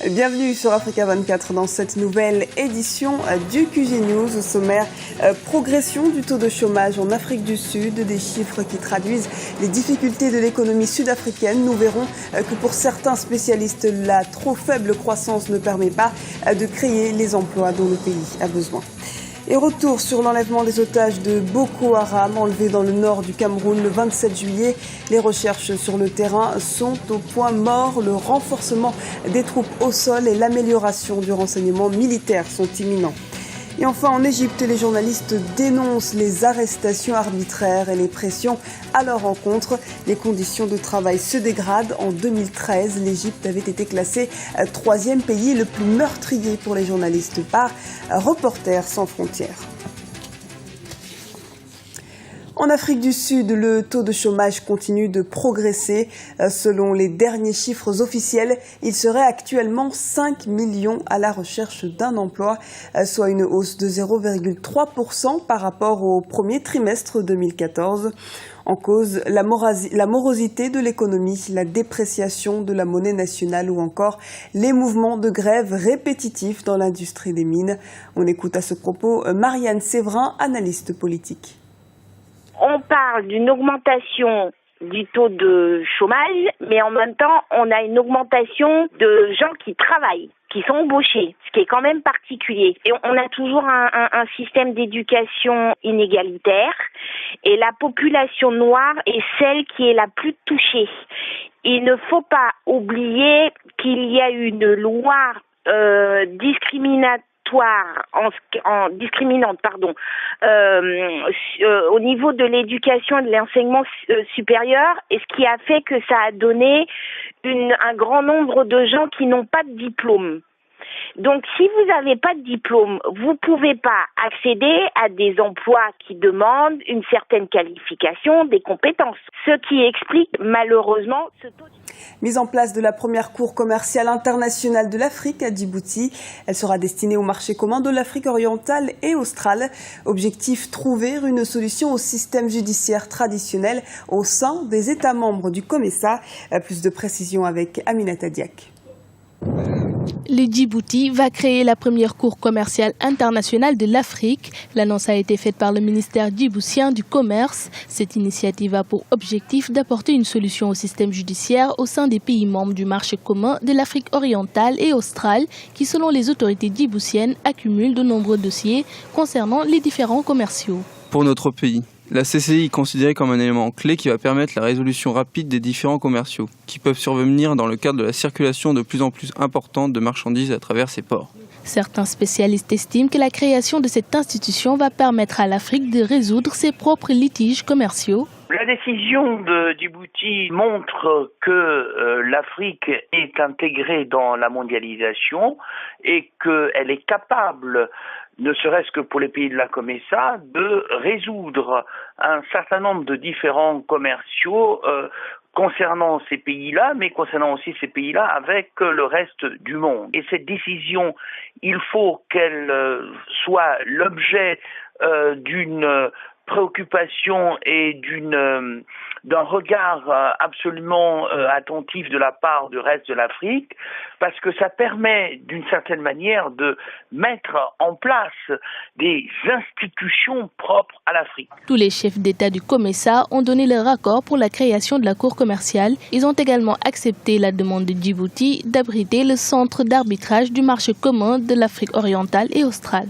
Bienvenue sur Africa 24 dans cette nouvelle édition du QG News. Au sommaire, progression du taux de chômage en Afrique du Sud, des chiffres qui traduisent les difficultés de l'économie sud-africaine. Nous verrons que pour certains spécialistes, la trop faible croissance ne permet pas de créer les emplois dont le pays a besoin. Et retour sur l'enlèvement des otages de Boko Haram enlevés dans le nord du Cameroun le 27 juillet. Les recherches sur le terrain sont au point mort. Le renforcement des troupes au sol et l'amélioration du renseignement militaire sont imminents. Et enfin, en Égypte, les journalistes dénoncent les arrestations arbitraires et les pressions à leur encontre. Les conditions de travail se dégradent. En 2013, l'Égypte avait été classée 3e pays le plus meurtrier pour les journalistes par Reporters sans frontières. En Afrique du Sud, le taux de chômage continue de progresser. Selon les derniers chiffres officiels, il serait actuellement 5 millions à la recherche d'un emploi, soit une hausse de 0,3% par rapport au premier trimestre 2014. En cause, la morosité de l'économie, la dépréciation de la monnaie nationale ou encore les mouvements de grève répétitifs dans l'industrie des mines. On écoute à ce propos Marianne Séverin, analyste politique. On parle d'une augmentation du taux de chômage, mais en même temps, on a une augmentation de gens qui travaillent, qui sont embauchés, ce qui est quand même particulier. Et on a toujours un système d'éducation inégalitaire, et la population noire est celle qui est la plus touchée. Il ne faut pas oublier qu'il y a une loi discriminante au niveau de l'éducation et de l'enseignement supérieur, et ce qui a fait que ça a donné un grand nombre de gens qui n'ont pas de diplôme. Donc, si vous n'avez pas de diplôme, vous ne pouvez pas accéder à des emplois qui demandent une certaine qualification, des compétences. Ce qui explique malheureusement ce taux. Mise en place de la première cour commerciale internationale de l'Afrique à Djibouti. Elle sera destinée au marché commun de l'Afrique orientale et australe. Objectif, trouver une solution au système judiciaire traditionnel au sein des États membres du COMESA. Plus de précisions avec Aminata Diak. Le Djibouti va créer la première cour commerciale internationale de l'Afrique. L'annonce a été faite par le ministère djiboutien du Commerce. Cette initiative a pour objectif d'apporter une solution au système judiciaire au sein des pays membres du marché commun de l'Afrique orientale et australe qui, selon les autorités djiboutiennes, accumulent de nombreux dossiers concernant les différents commerciaux. Pour notre pays, la CCI est considérée comme un élément clé qui va permettre la résolution rapide des différents commerciaux qui peuvent survenir dans le cadre de la circulation de plus en plus importante de marchandises à travers ces ports. Certains spécialistes estiment que la création de cette institution va permettre à l'Afrique de résoudre ses propres litiges commerciaux. La décision de Djibouti montre que l'Afrique est intégrée dans la mondialisation et qu'elle est capable, ne serait-ce que pour les pays de la COMESA, de résoudre un certain nombre de différends commerciaux concernant ces pays-là, mais concernant aussi ces pays-là avec le reste du monde. Et cette décision, il faut qu'elle soit l'objet d'une préoccupation et d'un regard absolument attentif de la part du reste de l'Afrique, parce que ça permet d'une certaine manière de mettre en place des institutions propres à l'Afrique. Tous les chefs d'État du COMESA ont donné leur accord pour la création de la cour commerciale. Ils ont également accepté la demande de Djibouti d'abriter le centre d'arbitrage du marché commun de l'Afrique orientale et australe.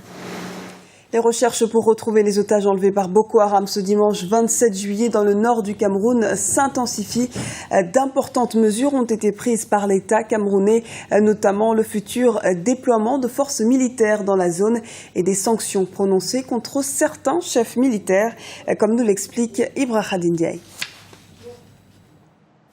Les recherches pour retrouver les otages enlevés par Boko Haram ce dimanche 27 juillet dans le nord du Cameroun s'intensifient. D'importantes mesures ont été prises par l'État camerounais, notamment le futur déploiement de forces militaires dans la zone et des sanctions prononcées contre certains chefs militaires, comme nous l'explique Ibrahim Ndiaye.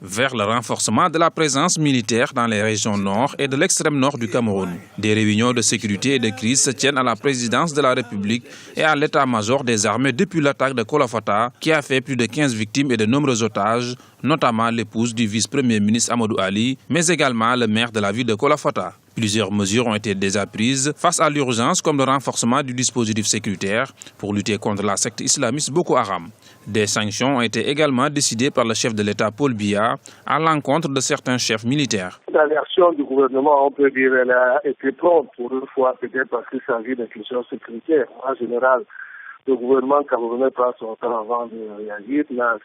Vers le renforcement de la présence militaire dans les régions nord et de l'extrême nord du Cameroun. Des réunions de sécurité et de crise se tiennent à la présidence de la République et à l'état-major des armées depuis l'attaque de Kolafata qui a fait plus de 15 victimes et de nombreux otages, notamment l'épouse du vice-premier ministre Amadou Ali, mais également le maire de la ville de Kolafata. Plusieurs mesures ont été déjà prises face à l'urgence, comme le renforcement du dispositif sécuritaire pour lutter contre la secte islamiste Boko Haram. Des sanctions ont été également décidées par le chef de l'État Paul Biya à l'encontre de certains chefs militaires. La version du gouvernement, on peut dire, elle a été prompte pour une fois, peut-être parce qu'il s'agit de questions sécuritaires. En général, le gouvernement camerounais prend son temps avant de réagir. Là,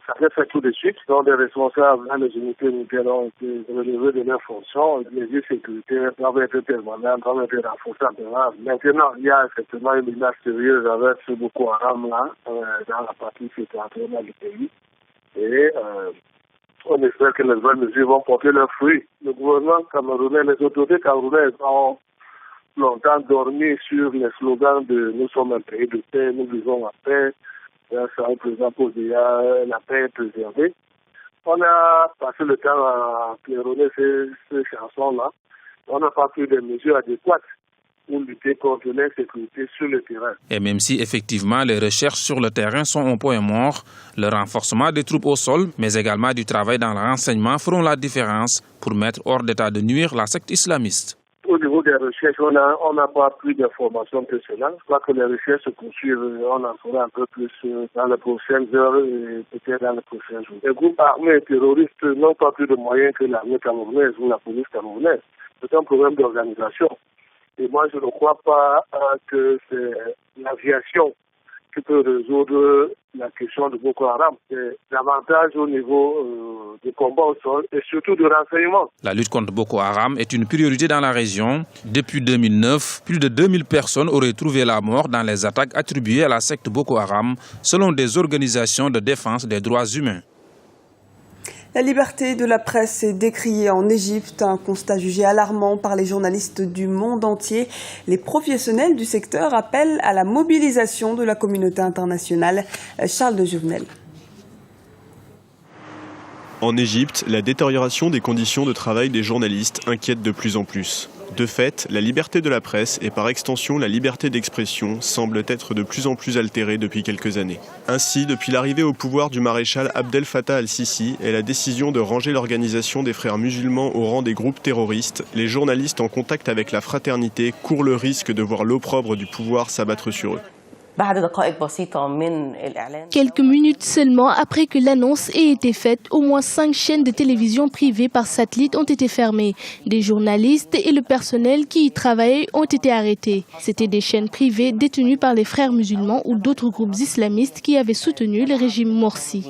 ça s'est fait tout de suite. Donc, les responsables, les unités militaires ont été relevés de leurs fonctions. Les lieux sécuritaires doivent être permanents, doivent être renforcés. Maintenant, il y a effectivement une menace sérieuse avec ce Boko Haram là, dans la partie septentrionale du pays. Et on espère que les nouvelles mesures vont porter leurs fruits. Le gouvernement camerounais, les autorités camerounaises ont longtemps dormi sur les slogans de « Nous sommes un pays de paix, nous vivons en paix », ça représente pour dire la paix est préservée. On a passé le temps à claironner ces chansons-là. On n'a pas pris des mesures adéquates pour lutter contre l'insécurité sur le terrain. Et même si effectivement les recherches sur le terrain sont au point mort, le renforcement des troupes au sol, mais également du travail dans le renseignement feront la différence pour mettre hors d'état de nuire la secte islamiste. Au niveau des recherches, on n'a pas plus d'informations que cela. Je crois que les recherches se poursuivent. On en saura un peu plus dans les prochaines heures et peut-être dans les prochains jours. Les groupes armés et terroristes n'ont pas plus de moyens que l'armée camerounaise ou la police camerounaise. C'est un problème d'organisation. Et moi, je ne crois pas que c'est l'aviation qui peut résoudre la question de Boko Haram. C'est davantage au niveau du combat au sol et surtout du renseignement. La lutte contre Boko Haram est une priorité dans la région. Depuis 2009, plus de 2000 personnes auraient trouvé la mort dans les attaques attribuées à la secte Boko Haram, selon des organisations de défense des droits humains. La liberté de la presse est décriée en Égypte, un constat jugé alarmant par les journalistes du monde entier. Les professionnels du secteur appellent à la mobilisation de la communauté internationale. Charles de Jouvenel. En Égypte, la détérioration des conditions de travail des journalistes inquiète de plus en plus. De fait, la liberté de la presse et par extension la liberté d'expression semblent être de plus en plus altérées depuis quelques années. Ainsi, depuis l'arrivée au pouvoir du maréchal Abdel Fattah al-Sisi et la décision de ranger l'organisation des frères musulmans au rang des groupes terroristes, les journalistes en contact avec la fraternité courent le risque de voir l'opprobre du pouvoir s'abattre sur eux. Quelques minutes seulement après que l'annonce ait été faite, au moins 5 chaînes de télévision privées par satellite ont été fermées. Des journalistes et le personnel qui y travaillaient ont été arrêtés. C'étaient des chaînes privées détenues par les frères musulmans ou d'autres groupes islamistes qui avaient soutenu le régime Morsi.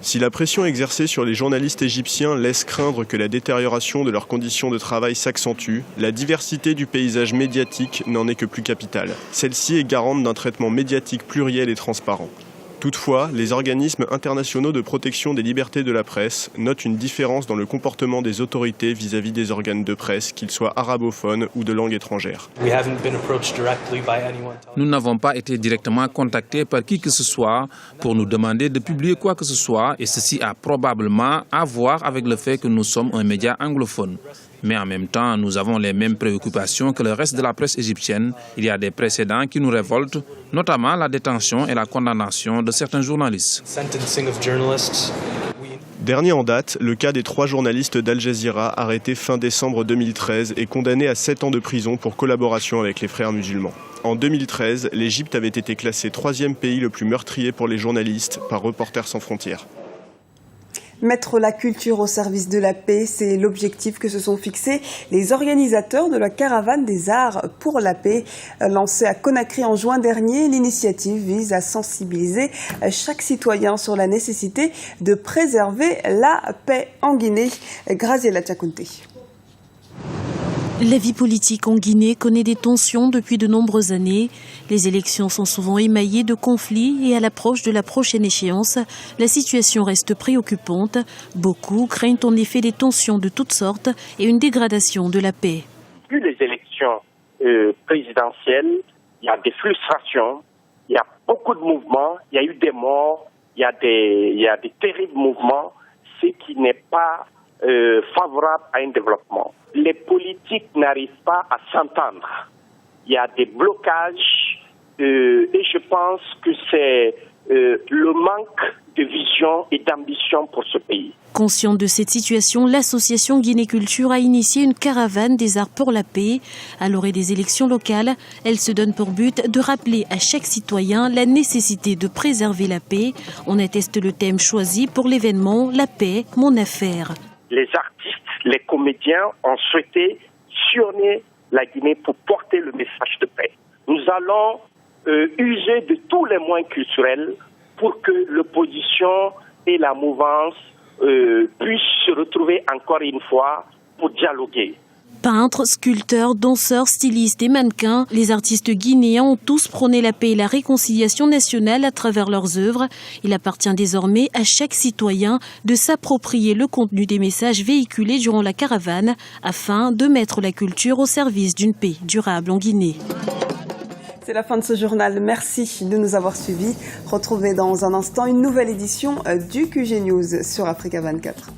Si la pression exercée sur les journalistes égyptiens laisse craindre que la détérioration de leurs conditions de travail s'accentue, la diversité du paysage médiatique n'en est que plus capitale. Celle-ci est garante d'un traitement médiatique pluriel et transparent. Toutefois, les organismes internationaux de protection des libertés de la presse notent une différence dans le comportement des autorités vis-à-vis des organes de presse, qu'ils soient arabophones ou de langue étrangère. Nous n'avons pas été directement contactés par qui que ce soit pour nous demander de publier quoi que ce soit, et ceci a probablement à voir avec le fait que nous sommes un média anglophone. Mais en même temps, nous avons les mêmes préoccupations que le reste de la presse égyptienne. Il y a des précédents qui nous révoltent, notamment la détention et la condamnation de certains journalistes. Dernier en date, le cas des 3 journalistes d'Al Jazeera arrêtés fin décembre 2013 et condamnés à 7 ans de prison pour collaboration avec les frères musulmans. En 2013, l'Égypte avait été classé 3e pays le plus meurtrier pour les journalistes par Reporters sans frontières. Mettre la culture au service de la paix, c'est l'objectif que se sont fixés les organisateurs de la caravane des arts pour la paix. Lancée à Conakry en juin dernier, l'initiative vise à sensibiliser chaque citoyen sur la nécessité de préserver la paix en Guinée. Graziella Tchakounté. La vie politique en Guinée connaît des tensions depuis de nombreuses années. Les élections sont souvent émaillées de conflits et à l'approche de la prochaine échéance, la situation reste préoccupante. Beaucoup craignent en effet des tensions de toutes sortes et une dégradation de la paix. Depuis les élections présidentielles, il y a des frustrations, il y a beaucoup de mouvements, il y a eu des morts, il y a des terribles mouvements, ce qui n'est pas favorable à un développement. Les politiques n'arrivent pas à s'entendre. Il y a des blocages et je pense que c'est le manque de vision et d'ambition pour ce pays. Consciente de cette situation, l'association Guinée-Culture a initié une caravane des arts pour la paix. À l'orée des élections locales, elle se donne pour but de rappeler à chaque citoyen la nécessité de préserver la paix. On atteste le thème choisi pour l'événement « La paix, mon affaire ». Les artistes, les comédiens ont souhaité sillonner la Guinée pour porter le message de paix. Nous allons user de tous les moyens culturels pour que l'opposition et la mouvance puissent se retrouver encore une fois pour dialoguer. Peintres, sculpteurs, danseurs, stylistes et mannequins, les artistes guinéens ont tous prôné la paix et la réconciliation nationale à travers leurs œuvres. Il appartient désormais à chaque citoyen de s'approprier le contenu des messages véhiculés durant la caravane afin de mettre la culture au service d'une paix durable en Guinée. C'est la fin de ce journal. Merci de nous avoir suivis. Retrouvez dans un instant une nouvelle édition du QG News sur Africa 24.